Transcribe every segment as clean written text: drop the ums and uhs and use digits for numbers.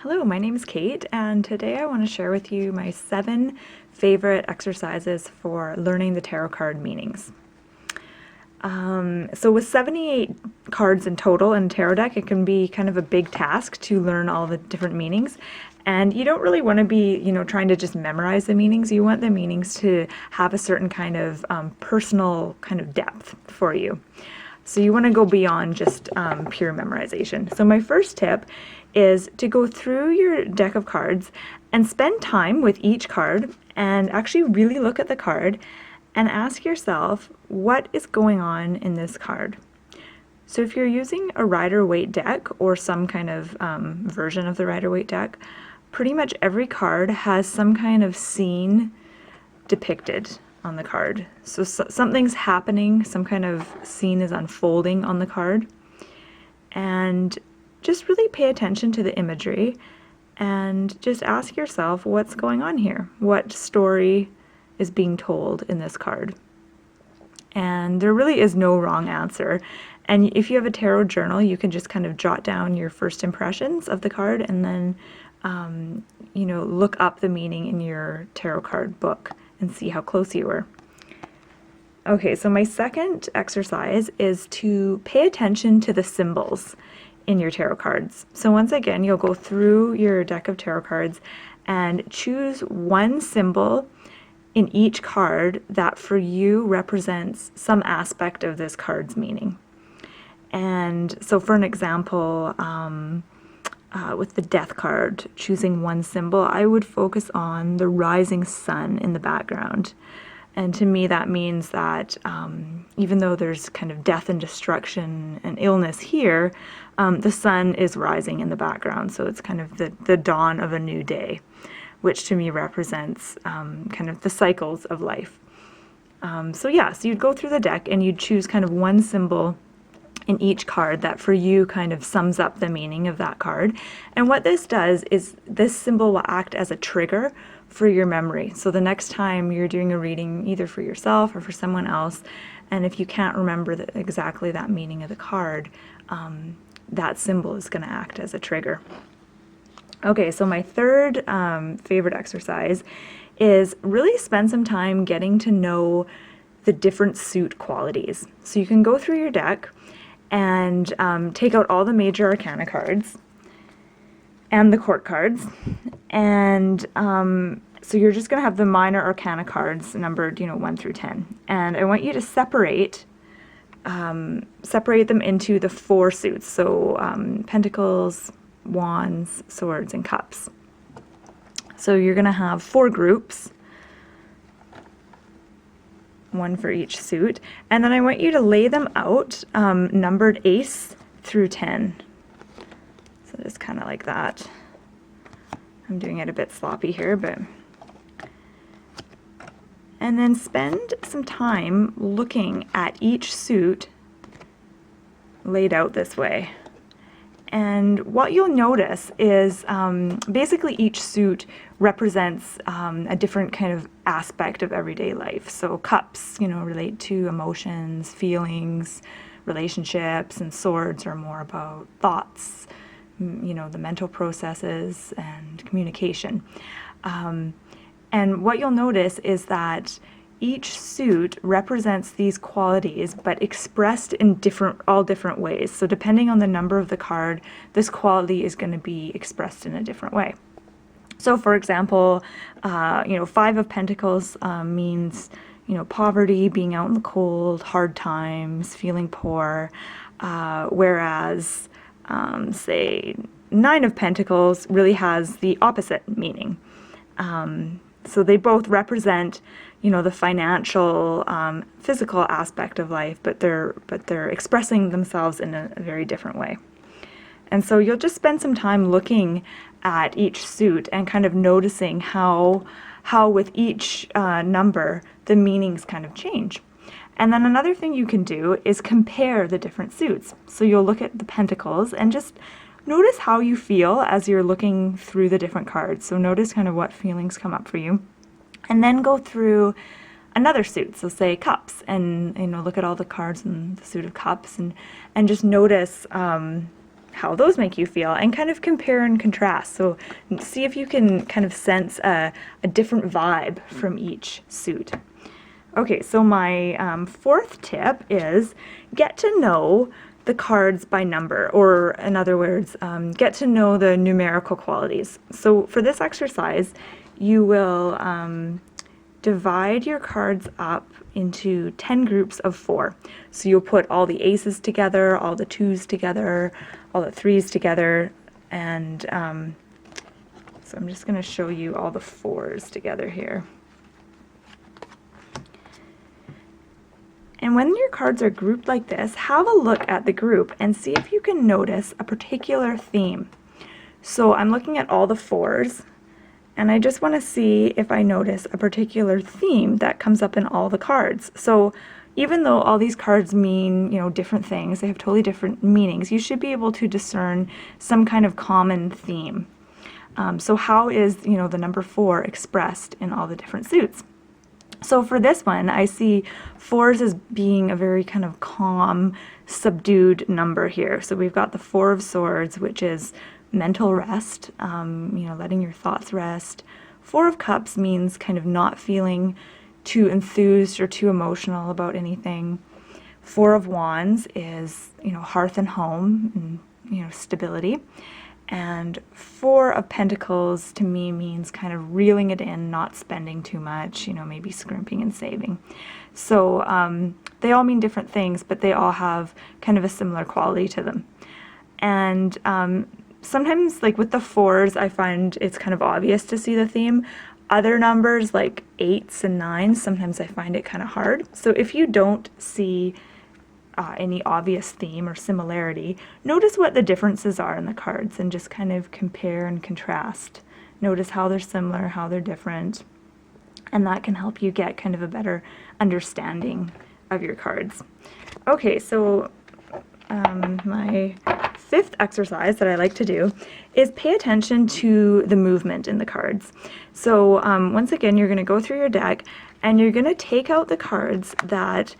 Hello, my name is Kate, and today I want to share with you my 7 favorite exercises for learning the tarot card meanings. So with 78 cards in total in a tarot deck, it can be kind of a big task to learn all the different meanings. And you don't really want to be, trying to just memorize the meanings. You want the meanings to have a certain kind of personal kind of depth for you. So you want to go beyond just pure memorization. So my first tip is to go through your deck of cards and spend time with each card and actually really look at the card and ask yourself what is going on in this card. So if you're using a Rider-Waite deck or some kind of version of the Rider-Waite deck, pretty much every card has some kind of scene depicted on the card. So something's happening, some kind of scene is unfolding on the card. And just really pay attention to the imagery and just ask yourself what's going on here. What story is being told in this card? And there really is no wrong answer. And if you have a tarot journal, you can just kind of jot down your first impressions of the card and then, look up the meaning in your tarot card book and see how close you were. Okay, so my second exercise is to pay attention to the symbols in your tarot cards. So once again, you'll go through your deck of tarot cards and choose one symbol in each card that for you represents some aspect of this card's meaning. And so for an example, with the death card, choosing one symbol, I would focus on the rising sun in the background. And to me, that means that even though there's kind of death and destruction and illness here, the sun is rising in the background. So it's kind of the dawn of a new day, which to me represents kind of the cycles of life. So you'd go through the deck and you'd choose kind of one symbol in each card that for you kind of sums up the meaning of that card. And what this does is this symbol will act as a trigger for your memory. So the next time you're doing a reading, either for yourself or for someone else, and if you can't remember exactly that meaning of the card, that symbol is going to act as a trigger. Okay, so my third favorite exercise is really spend some time getting to know the different suit qualities. So you can go through your deck and take out all the major arcana cards and the court cards, and so you're just going to have the minor arcana cards numbered 1 through 10, and I want you to separate them into the 4 suits, so pentacles, wands, swords, and cups. So you're going to have 4 groups, 1 for each suit, and then I want you to lay them out numbered ace through 10. So just kind of like that. I'm doing it a bit sloppy here, but... And then spend some time looking at each suit laid out this way. And what you'll notice is basically each suit represents a different kind of aspect of everyday life. So cups, relate to emotions, feelings, relationships, and swords are more about thoughts, the mental processes and communication. And what you'll notice is that each suit represents these qualities, but expressed in all different ways. So depending on the number of the card, this quality is going to be expressed in a different way. So for example, 5 of Pentacles means, poverty, being out in the cold, hard times, feeling poor, whereas, say, 9 of Pentacles really has the opposite meaning. So they both represent, the financial, physical aspect of life, but they're expressing themselves in a very different way. And so you'll just spend some time looking at each suit and kind of noticing how with each number the meanings kind of change. And then another thing you can do is compare the different suits. So you'll look at the pentacles and just notice how you feel as you're looking through the different cards. So notice kind of what feelings come up for you. And then go through another suit, so say cups, and look at all the cards in the suit of cups and just notice how those make you feel, and kind of compare and contrast. So see if you can kind of sense a different vibe from each suit. Okay, so my fourth tip is get to know the cards by number, or in other words, get to know the numerical qualities. So for this exercise, you will divide your cards up into 10 groups of 4. So you'll put all the aces together, all the 2s together, all the 3s together, and so I'm just going to show you all the 4s together here. And when your cards are grouped like this, have a look at the group and see if you can notice a particular theme. So I'm looking at all the 4s, and I just want to see if I notice a particular theme that comes up in all the cards. So even though all these cards mean, you know, different things, they have totally different meanings, you should be able to discern some kind of common theme. So how is, you know, the number 4 expressed in all the different suits? So for this one, I see 4s as being a very kind of calm, subdued number here. So we've got the 4 of Swords, which is mental rest, you know, letting your thoughts rest. 4 of Cups means kind of not feeling too enthused or too emotional about anything. 4 of Wands is, you know, hearth and home and, you know, stability. And 4 of Pentacles to me means kind of reeling it in, not spending too much, you know, maybe scrimping and saving. So they all mean different things, but they all have kind of a similar quality to them. And sometimes, like with the 4s, I find it's kind of obvious to see the theme. Other numbers like 8s and 9s, sometimes I find it kind of hard. So if you don't see any obvious theme or similarity, notice what the differences are in the cards and just kind of compare and contrast. Notice how they're similar, how they're different, and that can help you get kind of a better understanding of your cards. Okay, so my 5th exercise that I like to do is pay attention to the movement in the cards. So once again, you're going to go through your deck and you're going to take out the cards that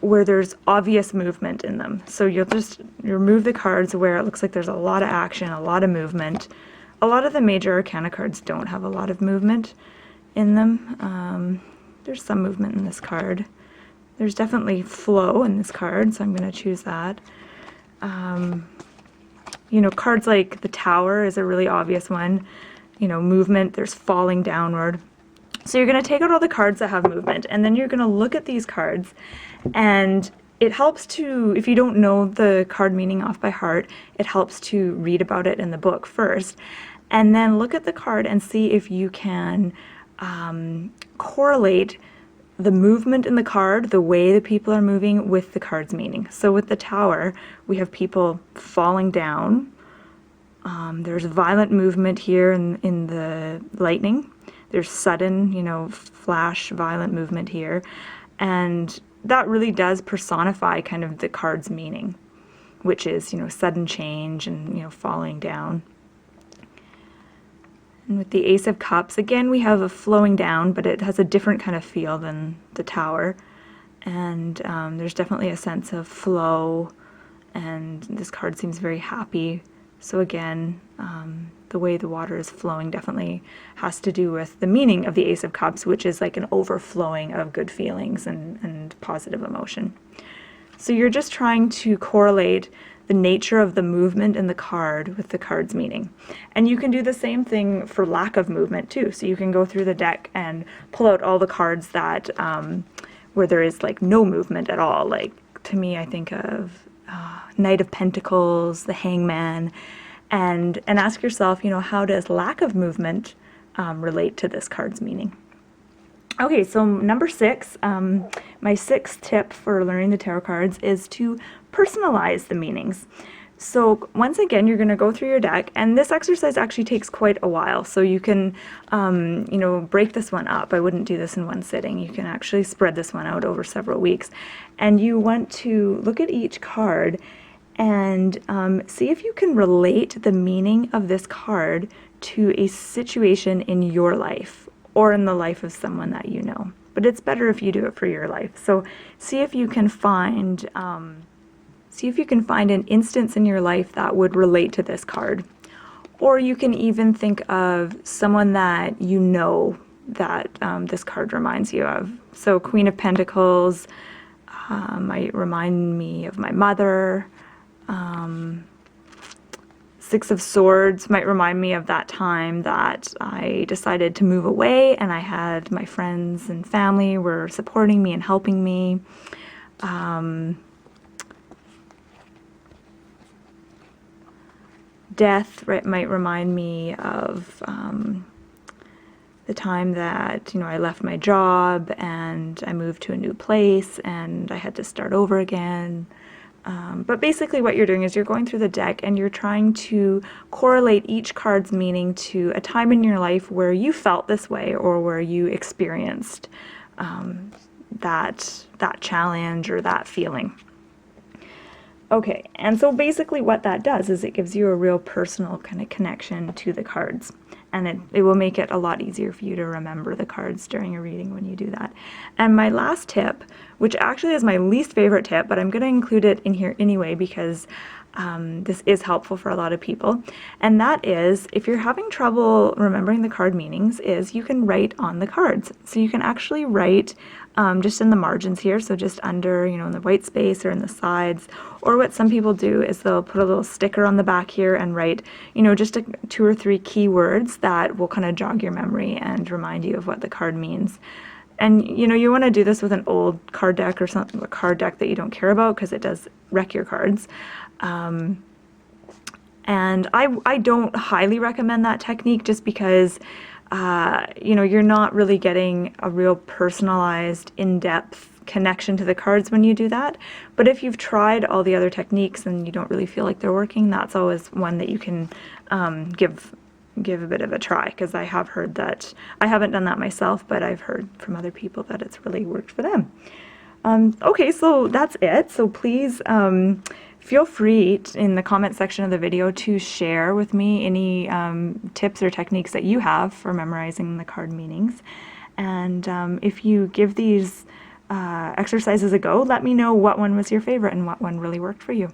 where there's obvious movement in them. So you'll just remove the cards where it looks like there's a lot of action, a lot of movement. A lot of the major arcana cards don't have a lot of movement in them. There's some movement in this card. There's definitely flow in this card, so I'm going to choose that. You know, cards like the Tower is a really obvious one. You know, movement, there's falling downward. So you're going to take out all the cards that have movement, and then you're going to look at these cards, and it helps to, if you don't know the card meaning off by heart, it helps to read about it in the book first, and then look at the card and see if you can correlate the movement in the card, the way the people are moving, with the card's meaning. So with the Tower, we have people falling down. There's violent movement here in the lightning. There's sudden, you know, flash, violent movement here. And that really does personify kind of the card's meaning, which is, you know, sudden change and, you know, falling down. And with the Ace of Cups, again, we have a flowing down, but it has a different kind of feel than the Tower. And there's definitely a sense of flow, and this card seems very happy. So again, the way the water is flowing definitely has to do with the meaning of the Ace of Cups, which is like an overflowing of good feelings and positive emotion. So you're just trying to correlate the nature of the movement in the card with the card's meaning. And you can do the same thing for lack of movement too. So you can go through the deck and pull out all the cards that where there is like no movement at all. Like to me, I think of Knight of Pentacles, the Hangman, and ask yourself, you know, how does lack of movement relate to this card's meaning? Okay, so number 6, my 6th tip for learning the tarot cards is to personalize the meanings. So once again, you're going to go through your deck, and this exercise actually takes quite a while. So you can, you know, break this one up. I wouldn't do this in one sitting. You can actually spread this one out over several weeks. And you want to look at each card and see if you can relate the meaning of this card to a situation in your life or in the life of someone that you know. But it's better if you do it for your life. So see if you can find See if you can find an instance in your life that would relate to this card. Or you can even think of someone that you know that this card reminds you of. So Queen of Pentacles might remind me of my mother. Six of Swords might remind me of that time that I decided to move away and I had my friends and family were supporting me and helping me. Death might remind me of the time that, I left my job and I moved to a new place and I had to start over again. But basically what you're doing is you're going through the deck and you're trying to correlate each card's meaning to a time in your life where you felt this way or where you experienced that challenge or that feeling. Okay, and so basically what that does is it gives you a real personal kind of connection to the cards. And it will make it a lot easier for you to remember the cards during a reading when you do that. And my last tip, which actually is my least favorite tip, but I'm going to include it in here anyway because this is helpful for a lot of people. And that is, if you're having trouble remembering the card meanings, is you can write on the cards. So you can actually write just in the margins here, so just under, in the white space or in the sides. Or what some people do is they'll put a little sticker on the back here and write, just 2 or 3 key words that will kind of jog your memory and remind you of what the card means. And, you want to do this with an old card deck or something, a card deck that you don't care about because it does wreck your cards. And I don't highly recommend that technique just because, you're not really getting a real personalized, in-depth connection to the cards when you do that. But if you've tried all the other techniques and you don't really feel like they're working, that's always one that you can give a bit of a try, because I have heard that. I haven't done that myself, but I've heard from other people that it's really worked for them. Okay, so that's it. So please feel free in the comment section of the video to share with me any tips or techniques that you have for memorizing the card meanings. And if you give these exercises a go, let me know what one was your favorite and what one really worked for you.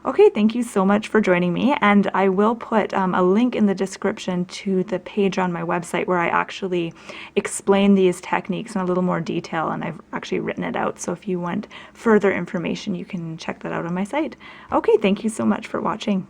Okay, thank you so much for joining me, and I will put a link in the description to the page on my website where I actually explain these techniques in a little more detail, and I've actually written it out, so if you want further information you can check that out on my site. Okay, thank you so much for watching.